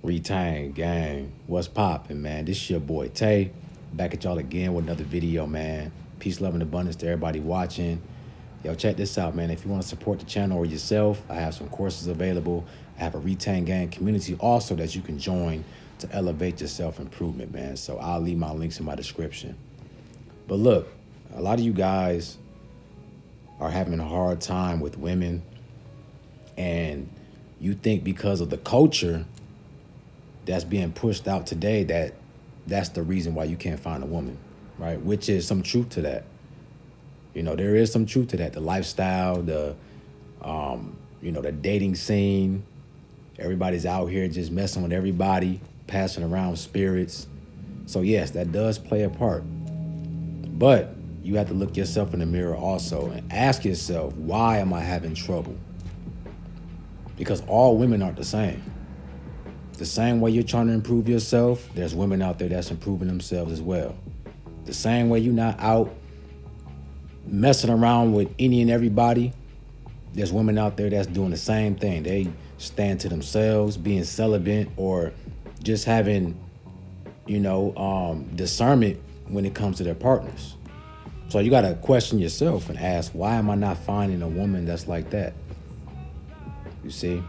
Retain gang, what's poppin', man? This your boy Tay, back at y'all again with another video, man. Peace, love, and abundance to everybody watching. Yo, check this out, man. If you want to support the channel or yourself, I have some courses available. I have a Retain Gang community also that you can join to elevate your self-improvement, man. So I'll leave my links in my description. But look, a lot of you guys are having a hard time with women, and you think because of the culture that's being pushed out today that's the reason why you can't find a woman, right? Which is some truth to that. You know, there is some truth to that. The lifestyle, the dating scene, everybody's out here just messing with everybody, passing around spirits. So yes, that does play a part. But you have to look yourself in the mirror also and ask yourself, why am I having trouble? Because all women aren't the same. The same way you're trying to improve yourself, there's women out there that's improving themselves as well. The same way you're not out messing around with any and everybody, there's women out there that's doing the same thing. They stand to themselves, being celibate, or just having, discernment when it comes to their partners. So you got to question yourself and ask, why am I not finding a woman that's like that? You see?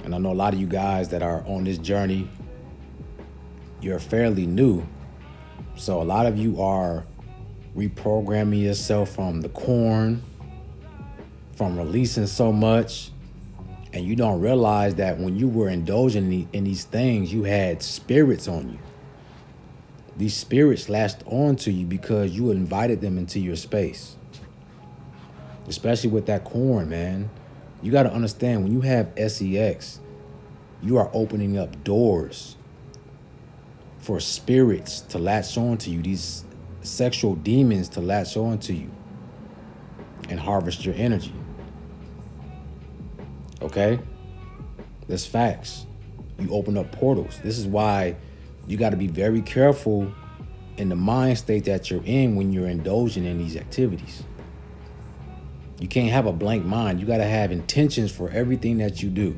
And I know a lot of you guys that are on this journey, you're fairly new. So a lot of you are reprogramming yourself from the corn, from releasing so much. And you don't realize that when you were indulging in these things, you had spirits on you. These spirits latched on to you because you invited them into your space. Especially with that corn, man. You got to understand, when you have sex, you are opening up doors for spirits to latch on to you, these sexual demons to latch on to you and harvest your energy. Okay? That's facts. You open up portals. This is why you got to be very careful in the mind state that you're in when you're indulging in these activities. You can't have a blank mind. You got to have intentions for everything that you do.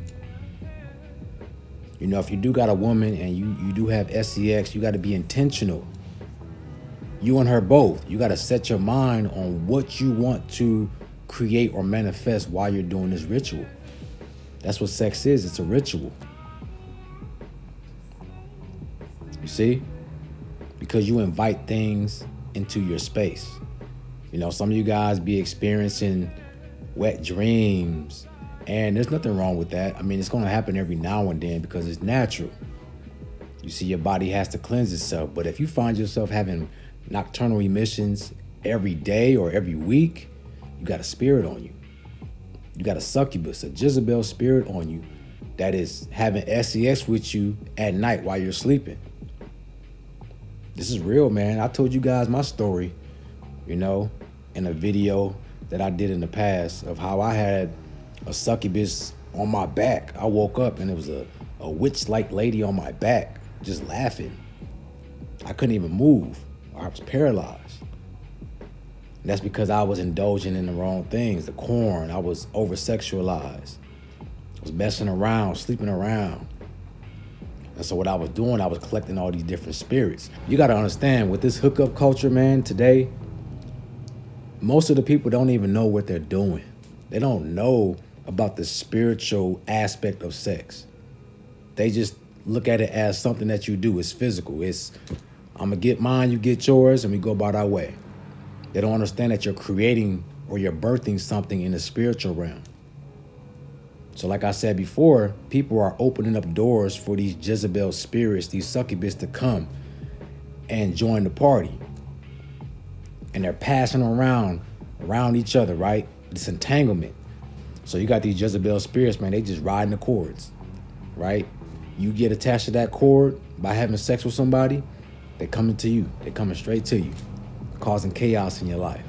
You know, if you do got a woman and you do have sex, you got to be intentional. You and her both. You got to set your mind on what you want to create or manifest while you're doing this ritual. That's what sex is. It's a ritual. You see? Because you invite things into your space. You know, some of you guys be experiencing wet dreams, and there's nothing wrong with that. I mean, it's going to happen every now and then because it's natural. You see, your body has to cleanse itself. But if you find yourself having nocturnal emissions every day or every week, you got a spirit on you. You got a succubus, a Jezebel spirit on you that is having sex with you at night while you're sleeping. This is real, man. I told you guys my story, in a video that I did in the past of how I had a succubus on my back. I woke up and it was a witch-like lady on my back, just laughing. I couldn't even move. I was paralyzed. And that's because I was indulging in the wrong things. The corn, I was over-sexualized. I was messing around, sleeping around. And so what I was doing, I was collecting all these different spirits. You got to understand, with this hookup culture, man, today, most of the people don't even know what they're doing. They don't know about the spiritual aspect of sex. They just look at it as something that you do. It's physical. It's, I'm going to get mine, you get yours, and we go about our way. They don't understand that you're creating or you're birthing something in the spiritual realm. So like I said before, people are opening up doors for these Jezebel spirits, these succubus, to come and join the party. And they're passing around each other, right? This entanglement. So you got these Jezebel spirits, man, they just riding the cords, right? You get attached to that cord by having sex with somebody, they're coming to you. They're coming straight to you, causing chaos in your life.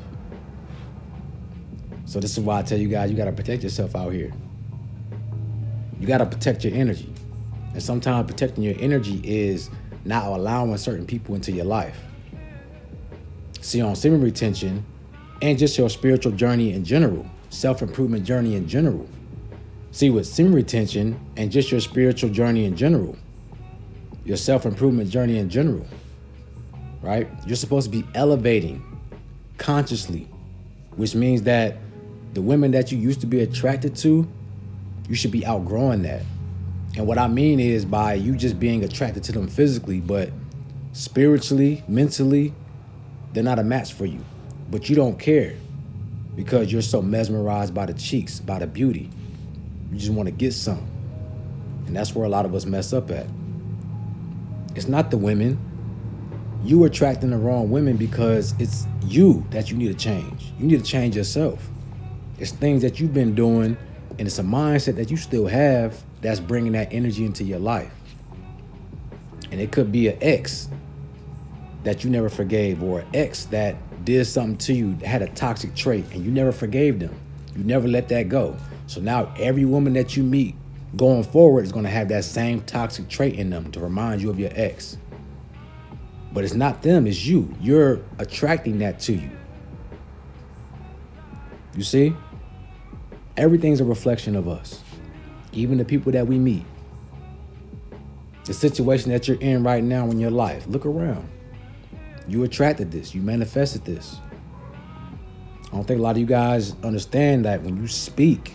So this is why I tell you guys, you got to protect yourself out here. You got to protect your energy. And sometimes protecting your energy is not allowing certain people into your life. See, on semen retention and just your spiritual journey in general, self-improvement journey in general, See, with semen retention and just your spiritual journey in general, your self-improvement journey in general, right? You're supposed to be elevating consciously, which means that the women that you used to be attracted to, you should be outgrowing that. And what I mean is by you just being attracted to them physically, but spiritually, mentally, they're not a match for you. But you don't care because you're so mesmerized by the cheeks, by the beauty. You just want to get some. And that's where a lot of us mess up at. It's not the women. You attracting the wrong women because it's you that you need to change. You need to change yourself. It's things that you've been doing, and it's a mindset that you still have that's bringing that energy into your life. And it could be an ex that you never forgave, or an ex that did something to you, that had a toxic trait, and you never forgave them. You never let that go. So now every woman that you meet going forward is going to have that same toxic trait in them to remind you of your ex. But it's not them, it's you. You're attracting that to you. You see? Everything's a reflection of us. Even the people that we meet. The situation that you're in right now in your life. Look around. You attracted this. You manifested this. I don't think a lot of you guys understand that when you speak,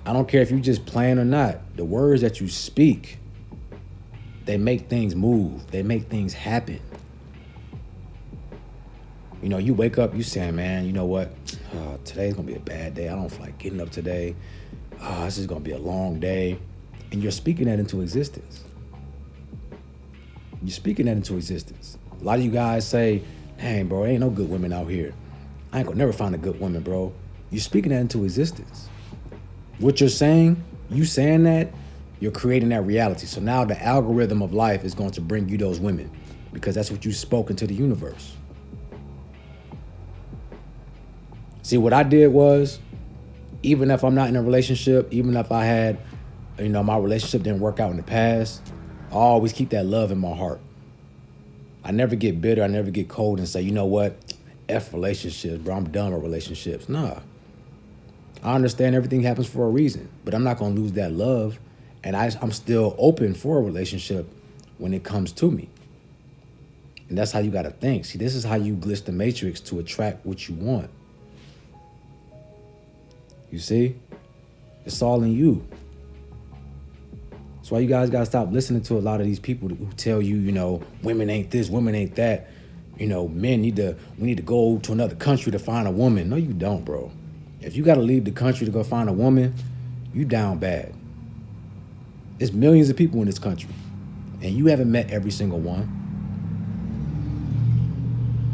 I don't care if you just playing or not, the words that you speak, they make things move. They make things happen. You know, you wake up, you saying, man, you know what? Today's going to be a bad day. I don't feel like getting up today. This is going to be a long day. And you're speaking that into existence. You're speaking that into existence. A lot of you guys say, dang, bro, ain't no good women out here. I ain't going to never find a good woman, bro. You're speaking that into existence. What you're saying, you saying that, you're creating that reality. So now the algorithm of life is going to bring you those women because that's what you spoke into the universe. See, what I did was, even if I'm not in a relationship, even if I had, my relationship didn't work out in the past, I always keep that love in my heart. I never get bitter. I never get cold and say, you know what? F relationships, bro. I'm done with relationships. Nah. I understand everything happens for a reason, but I'm not going to lose that love. And I'm still open for a relationship when it comes to me. And that's how you got to think. See, this is how you glitch the matrix to attract what you want. You see? It's all in you. That's why you guys got to stop listening to a lot of these people who tell you, women ain't this, women ain't that. Men we need to go to another country to find a woman. No, you don't, bro. If you got to leave the country to go find a woman, you down bad. There's millions of people in this country, and you haven't met every single one.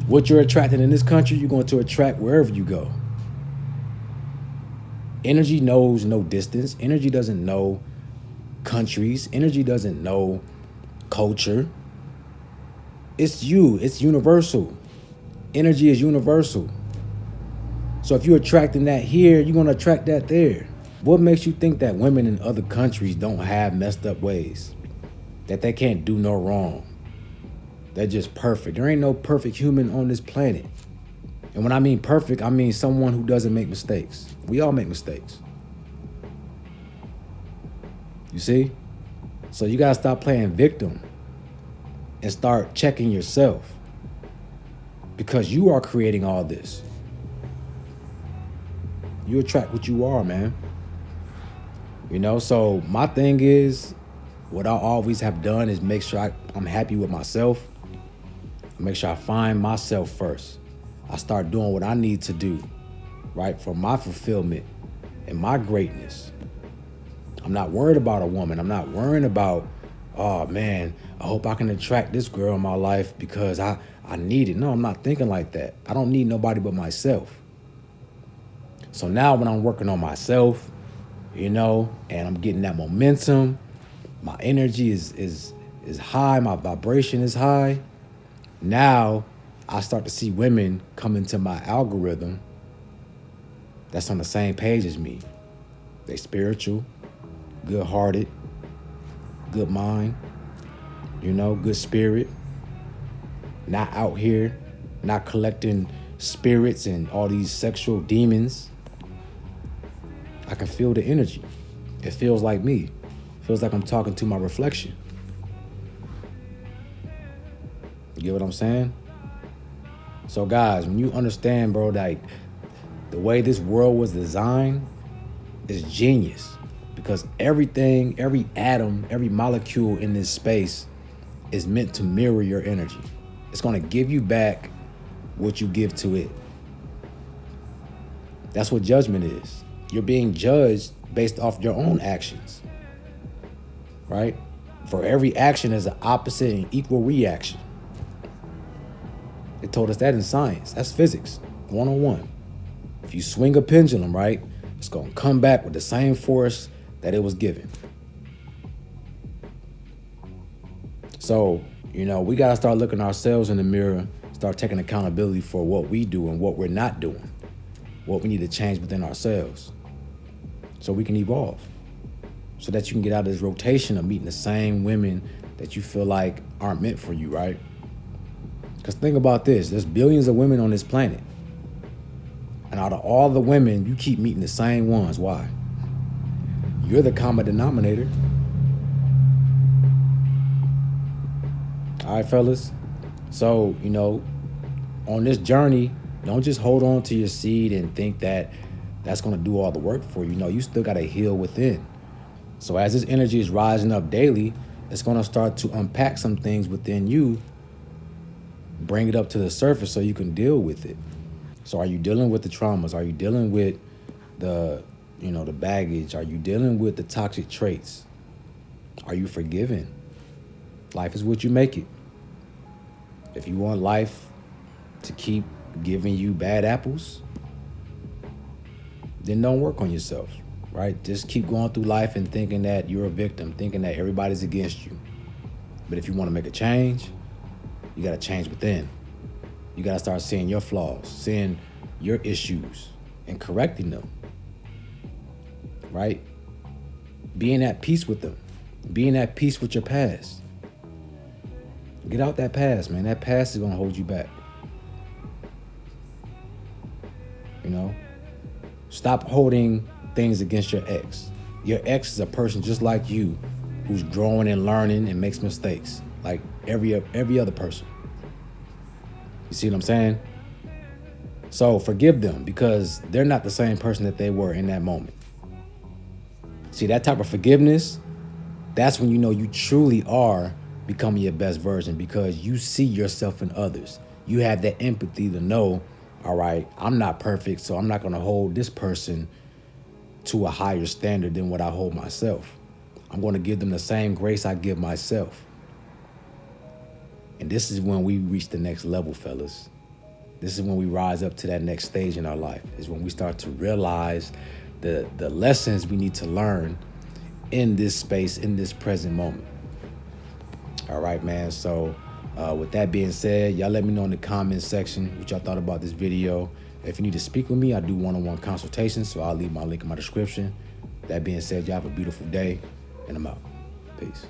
What you're attracting in this country, you're going to attract wherever you go. Energy knows no distance. Energy doesn't know countries. Energy doesn't know culture. It's you. It's universal. Energy is universal. So if you're attracting that here, you're going to attract that there. What makes you think that women in other countries don't have messed up ways? That they can't do no wrong? They're just perfect. There ain't no perfect human on this planet. And when I mean perfect, I mean someone who doesn't make mistakes. We all make mistakes. You see? So you gotta stop playing victim and start checking yourself, because you are creating all this. You attract what you are, man. So my thing is, what I always have done is make sure I'm happy with myself. I make sure I find myself first. I start doing what I need to do, right, for my fulfillment and my greatness. I'm not worried about a woman. I'm not worrying about, oh man, I hope I can attract this girl in my life because I need it. No, I'm not thinking like that. I don't need nobody but myself. So now when I'm working on myself, and I'm getting that momentum, my energy is high, my vibration is high. Now I start to see women come into my algorithm that's on the same page as me. They spiritual, good-hearted, good mind, good spirit, not out here, not collecting spirits and all these sexual demons. I can feel the energy. It feels like me. It feels like I'm talking to my reflection. You get what I'm saying? So guys, when you understand, bro, like the way this world was designed is genius, because everything, every atom, every molecule in this space is meant to mirror your energy. It's going to give you back what you give to it. That's what judgment is. You're being judged based off your own actions, right? For every action is an opposite and equal reaction. They told us that in science. That's physics, 101. If you swing a pendulum, right, it's going to come back with the same force that it was given. So, we got to start looking ourselves in the mirror, start taking accountability for what we do and what we're not doing, what we need to change within ourselves so we can evolve, so that you can get out of this rotation of meeting the same women that you feel like aren't meant for you, right? Because think about this, there's billions of women on this planet. And out of all the women, you keep meeting the same ones. Why? You're the common denominator. All right, fellas. So, on this journey, don't just hold on to your seed and think that that's going to do all the work for you. No, you still got to heal within. So as this energy is rising up daily, it's going to start to unpack some things within you, bring it up to the surface so you can deal with it. So are you dealing with the traumas? Are you dealing with the baggage? Are you dealing with the toxic traits? Are you forgiving? Life is what you make it. If you want life to keep giving you bad apples, then don't work on yourself, right? Just keep going through life and thinking that you're a victim, thinking that everybody's against you. But if you want to make a change, you got to change within. You got to start seeing your flaws, seeing your issues, and correcting them, right? Being at peace with them, being at peace with your past. Get out that past, man. That past is going to hold you back. Stop holding things against your ex. Your ex is a person just like you who's growing and learning and makes mistakes like every other person. You see what I'm saying? So forgive them, because they're not the same person that they were in that moment. See, that type of forgiveness, that's when you truly are becoming your best version, because you see yourself in others. You have that empathy to know, all right, I'm not perfect, so I'm not going to hold this person to a higher standard than what I hold myself. I'm going to give them the same grace I give myself. And this is when we reach the next level, fellas. This is when we rise up to that next stage in our life. Is when we start to realize the lessons we need to learn in this space, in this present moment. All right, man. So with that being said, y'all let me know in the comments section what y'all thought about this video. If you need to speak with me, I do one-on-one consultations, so I'll leave my link in my description. That being said, y'all have a beautiful day, and I'm out. Peace.